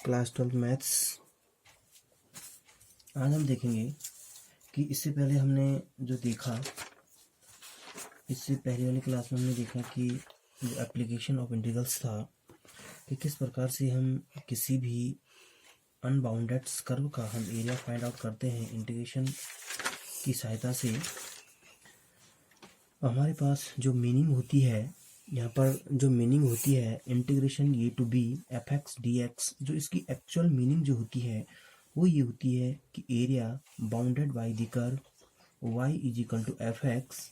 Class 12 maths. आज हम देखेंगे कि इससे पहले हमने जो देखा, इससे पहले वाली क्लास में हमने देखा कि जो एप्लीकेशन ऑफ इंटीग्रल्स था कि किस प्रकार से हम किसी भी अनबाउंडेड कर्व का हम एरिया फाइंड आउट करते हैं इंटीग्रेशन की सहायता से। हमारे पास जो मीनिंग होती है, यहाँ पर जो मीनिंग होती है integration a to B F x D x, जो इसकी एक्चुअल मीनिंग जो होती है वो ये होती है कि area bounded by the curve y is equal to f x,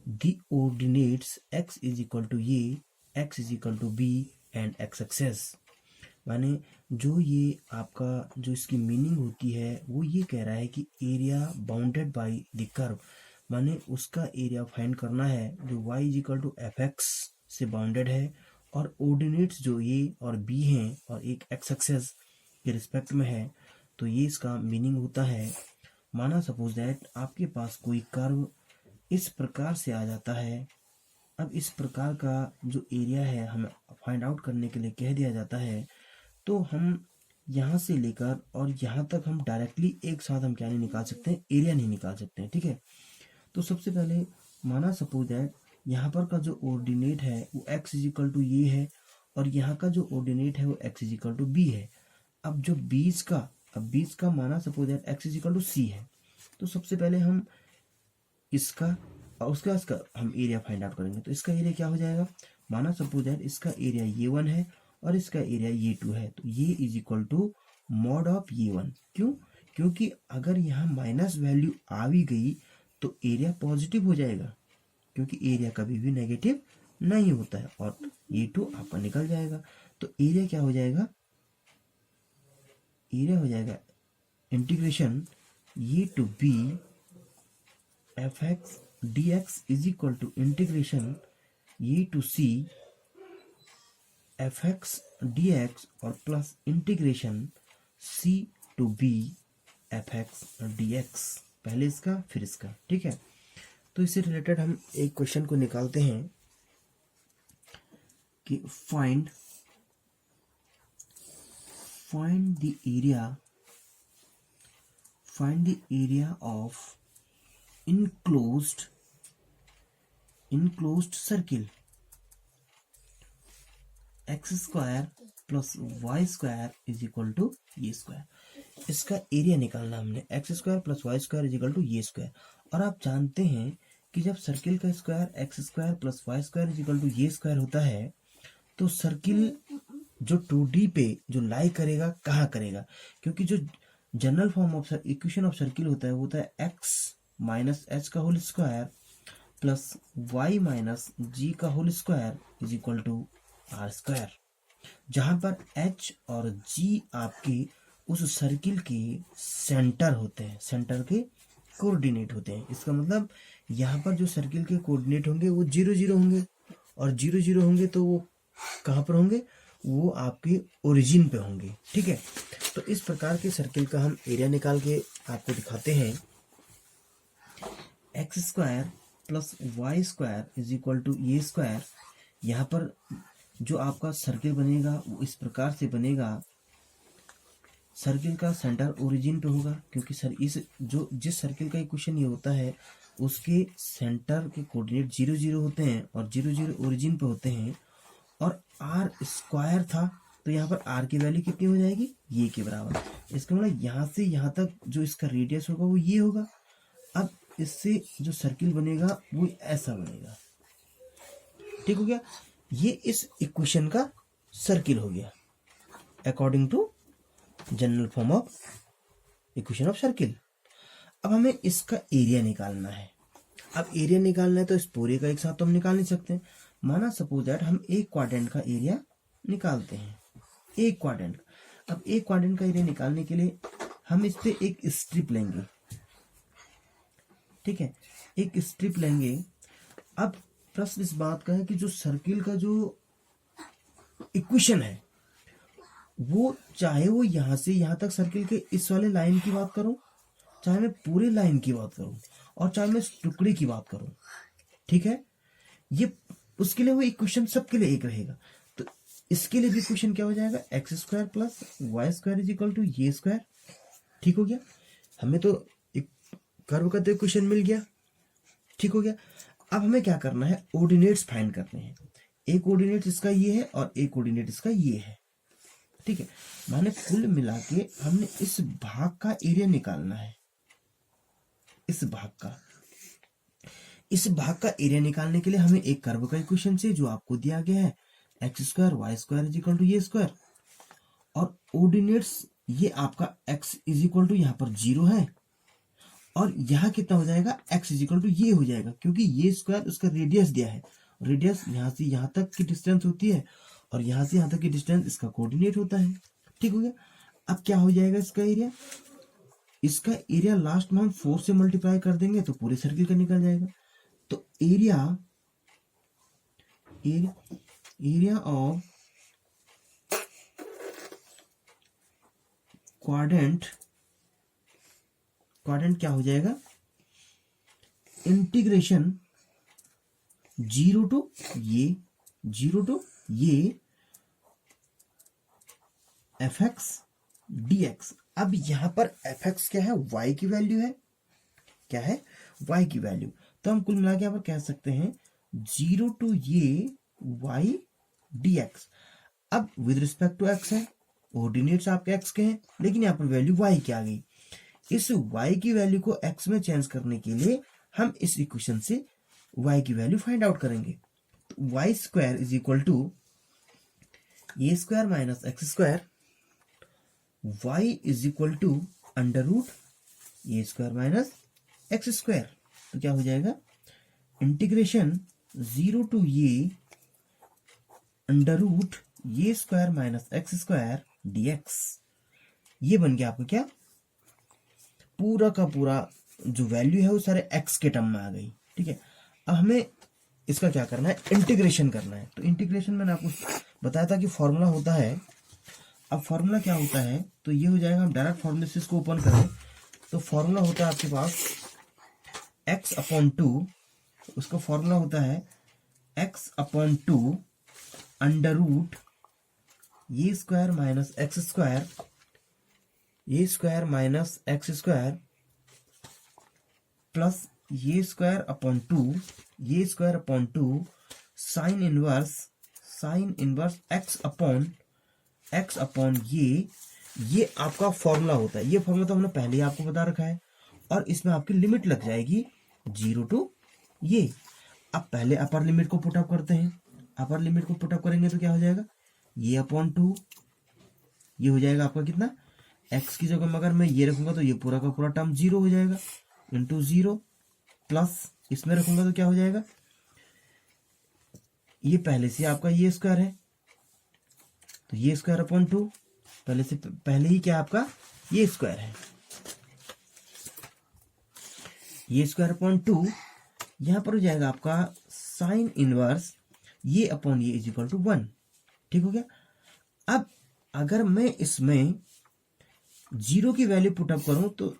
the ordinates x is equal to a, x is equal to b and x axis. माने जो ये आपका जो इसकी मीनिंग होती है वो ये कह रहा है कि area bounded by the curve, माने उसका एरिया फाइंड करना है जो y is equal to f x से बाउंडेड है और ऑर्डिनेट्स जो ए और बी हैं और एक x एक्सेस के रिस्पेक्ट में है। तो ये इसका मीनिंग होता है। माना सपोज दैट आपके पास कोई कर्व इस प्रकार से आ जाता है। अब इस प्रकार का जो एरिया है हमें फाइंड आउट करने के लिए कह दिया जाता है, तो हम यहाँ से लेकर और यहाँ तक हम डायरेक्टली एक साथ हम क्या नहीं निकाल सकते हैं, एरिया नहीं निकाल सकते हैं। ठीक है, तो सबसे पहले माना सपोज दैट यहाँ पर का जो ऑर्डिनेट है वो x इज इक्वल टू ये है और यहाँ का जो ऑर्डिनेट है वो x is equal to B है। अब जो बीच का माना suppose that x is equal to C है, तो सबसे पहले हम इसका और उसका इसका हम एरिया फाइंड आउट करेंगे। तो इसका एरिया क्या हो जाएगा, माना सपोज दैट इसका एरिया ये 1 है और इसका एरिया ये 2 है, तो ये is equal to mod of ये 1। क्यों? क्योंकि अगर यहाँ माइनस वैल्यू आ भी गई तो एरिया पॉजिटिव हो जाएगा, क्योंकि एरिया कभी भी नेगेटिव नहीं होता है और ये 2 आपका निकल जाएगा। तो एरिया क्या हो जाएगा, एरिया हो जाएगा integration A to B F x D X is equal to integration A to C F x D X और plus integration C to B F x D X. पहले इसका फिर इसका। ठीक है, तो इससे रिलेटेड हम एक क्वेश्चन को निकालते हैं कि find the area of enclosed circle x square plus y square is equal to ये स्क्वायर। इसका एरिया निकालना हमने x square plus y square is equal to ये स्क्वायर। और आप जानते हैं कि जब सर्किल का square x square plus y square is equal to ये स्क्वायर होता है तो सर्किल जो 2D पे जो लाई करेगा कहाँ करेगा, क्योंकि जो general form of equation of circle होता है वो होता है एक्स माइनस एच का whole square plus Y minus G का whole square is equal to R square, जहां पर एच और जी आपके उस सर्किल के सेंटर होते हैं, सेंटर के कोऑर्डिनेट होते हैं। इसका मतलब यहाँ पर जो सर्किल के कोऑर्डिनेट होंगे वो 0 0 होंगे और 0 0 होंगे तो वो कहाँ पर होंगे, वो आपके ओरिजिन पे होंगे। ठीक है, तो इस प्रकार के सर्किल का हम एरिया निकाल के आपको दिखाते हैं। X square plus y square is equal to ये स्क्वायर। यहाँ पर जो आपका सर्किल बनेगा वो इस प्रकार से बनेगा, सर्किल का सेंटर ओरिजिन पे होगा, क्योंकि सर इस जो जिस सर्किल का इक्वेशन ये होता है उसके सेंटर के कोऑर्डिनेट 0 0 होते हैं और 0 0 ओरिजिन पे होते हैं। और आर स्क्वायर था तो यहाँ पर आर की वैल्यू कितनी हो जाएगी, ये के बराबर। इसका मतलब यहाँ से यहाँ तक जो इसका रेडियस होगा वो ये होगा। अब इससे जो सर्किल बनेगा वो ऐसा बनेगा। ठीक हो गया, ये इस इक्वेशन का सर्किल हो गया according to general form of equation of circle. अब हमें इसका एरिया निकालना है। अब एरिया निकालना है तो इस पूरे का एक साथ तो हम निकाल नहीं सकते। माना सपोज दैट हम एक क्वाड्रेंट का एरिया निकालते हैं, एक क्वाड्रेंट। अब एक क्वाड्रेंट का एरिया निकालने के लिए हम इस पे एक स्ट्रिप लेंगे। ठीक है, एक स्ट्रिप लेंगे। अब प्रश्न इस बात का है कि जो सर्किल का जो इक्वेशन है वो चाहे वो यहां से यहां तक सर्किल के इस वाले लाइन की बात करूं, चाहे मैं पूरे लाइन की बात करूं और चाहे मैं टुकड़े की बात करूं। ठीक है, ये उसके लिए वो इक्वेशन सबके लिए एक रहेगा। तो इसके लिए भी क्वेश्चन क्या हो जाएगा, x square plus y square is equal to ये स्क्वायर। ठीक हो गया, हमें तो एक कर्व का तो क्वेश्चन मिल गया। ठीक हो गया, अब हमें क्या करना है, ऑर्डिनेट्स फाइंड करने हैं। एक ऑर्डिनेट इसका ये है और एक ऑर्डिनेट इसका ये है। ठीक है, माने कुल मिला के हमने इस भाग का एरिया निकालना है। इस भाग का एरिया निकालने के लिए हमें एक कर्व का इक्वेशन से जो आपको दिया गया है, x square y square is equal to ये स्क्वायर, और ऑर्डिनेट्स ये आपका x इज इक्वल टू यहाँ पर 0 है, और यहाँ कितना हो जाएगा, x इज इक्वल टू ये हो जाएगा, क्योंकि ये स्क्वायर उसका रेडियस दिया है। रेडियस यहाँ से यहाँ तक की डिस्टेंस होती है और यहाँ से यहाँ तक की डिस्टेंस इसका कोऑर्डिनेट होता है। ठीक हो गया, अब क्या हो जाएगा इसका एरिया, इसका एरिया लास्ट में हम 4 से मल्टीप्लाई कर देंगे तो पूरे सर्किल का निकल जाएगा। तो एरिया ऑफ क्वाड्रेंट क्या हो जाएगा, इंटीग्रेशन 0 टू ये fx dx। अब यहां पर fx क्या है, y की वैल्यू है, क्या है, y की वैल्यू। तो हम कुल मिला के यहां पर कह सकते हैं 0 टू ये y dx। अब विद रिस्पेक्ट टू x है, ऑर्डिनेट्स आपके x के हैं, लेकिन यहाँ पर वैल्यू y की आ गई। इस y की वैल्यू को x में चेंज करने के लिए हम इस इक्वेशन से y की वैल्यू फाइंड आउट करेंगे। तो y square is equal to a square minus x square, y is equal to under root a square minus x square. तो क्या हो जाएगा, इंटीग्रेशन 0 टू ये अंडर रूट ये square minus x square dx। ये बन गया आपका क्या, पूरा का पूरा जो वैल्यू है वो सारे x के टर्म में आ गई। ठीक है, अब हमें इसका क्या करना है, इंटीग्रेशन करना है। तो इंटीग्रेशन मैंने आपको बताया था कि फॉर्मूला होता है। अब फॉर्मूला क्या होता है, तो ये हो जाएगा, हम डायरेक्ट फॉर्मूले से इसको ओपन करें तो फॉर्मूला होता है आपके पास x अपॉन 2, उसका फॉर्मूला होता है x अपॉन 2 अंडर रूट ये स्क्वायर माइनस एक्स स्क्वायर, ये square minus x square plus ये स्क्वायर अपॉन 2, ये square upon 2 sine inverse x upon ये आपका फॉर्मूला होता है। ये फॉर्मूला तो हमने पहले ही आपको बता रखा है, और इसमें आपकी लिमिट लग जाएगी 0 टू ये। अब पहले अपर लिमिट को पुटअप करते हैं। अपर लिमिट को पुटअप करेंगे तो क्या हो जाएगा, ये अपॉन 2, ये हो जाएगा आपका कितना, x की जगह में अगर मैं ये रखूंगा तो ये पूरा का पूरा टर्म 0 हो जाएगा, इंटू 0 प्लस इसमें रखूंगा तो क्या हो जाएगा, ये पहले से आपका ये स्क्वायर है तो ये स्क्वायर अपॉन 2, पहले ही क्या आपका ये स्क्वायर है, ये स्क्वायर अपॉन 2, यहां पर हो जाएगा आपका साइन इनवर्स ये अपॉन ये इज इक्वल टू 1। ठीक हो गया, अब अगर मैं इसमें 0 की वैल्यू पुटअप करूं तो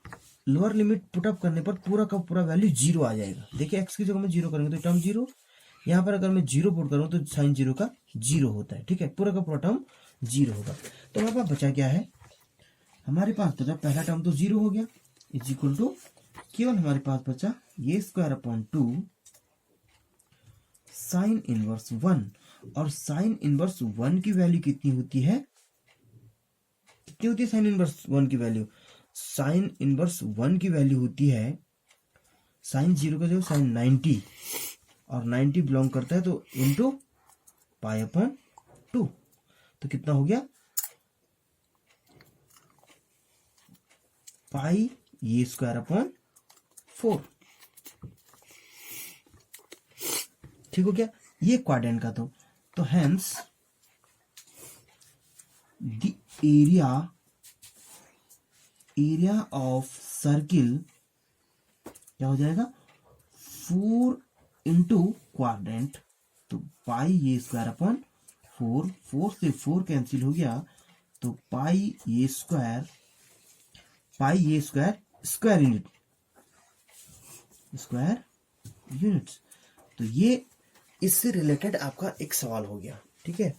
लोअर लिमिट पुटअप करने पर पूरा का पूरा वैल्यू 0 आ जाएगा। देखिए x की जगह में 0 करेंगे तो टर्म 0, यहाँ पर अगर मैं 0 पुट करूं तो साइन 0 का 0 होता है। ठीक है, पूरा का पूरा टर्म 0 होगा। तो हमारे पास बचा क्या है, हमारे पास बचा पहला टर्म तो 0 हो गया, इज इक्वल टू केवल हमारे पास बचा ये स्क्वायर अपॉन 2 साइन इनवर्स 1, और साइन इनवर्स 1 की वैल्यू कितनी होती है, कितनी होती है साइन इनवर्स 1 की वैल्यू, साइन इनवर्स 1 की वैल्यू होती है साइन 0 का जो साइन 90, और 90 बिलोंग करता है तो इंटू पाई अपॉन 2। तो कितना हो गया, पाई ये स्क्वायर अपॉन 4। ठीक हो गया, ये क्वाड्रेंट का तो hence the area of circle क्या हो जाएगा, 4 इंटू क्वाड्रेंट, तो पाई ये स्क्वायर अपॉन 4, 4 से 4 कैंसिल हो गया तो पाई ये स्क्वायर स्क्वायर यूनिट्स। तो ये इससे रिलेटेड आपका एक सवाल हो गया। ठीक है,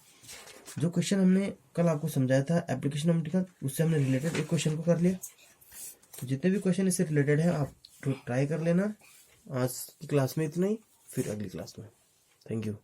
जो क्वेश्चन हमने कल आपको समझाया था एप्लीकेशन ऑफ का, उससे हमने रिलेटेड एक क्वेश्चन को कर लिया। तो जितने भी क्वेश्चन इससे रिलेटेड है आप ट्राई कर लेना। आज की क्लास में इतना ही, फिर अगली क्लास में। Thank you.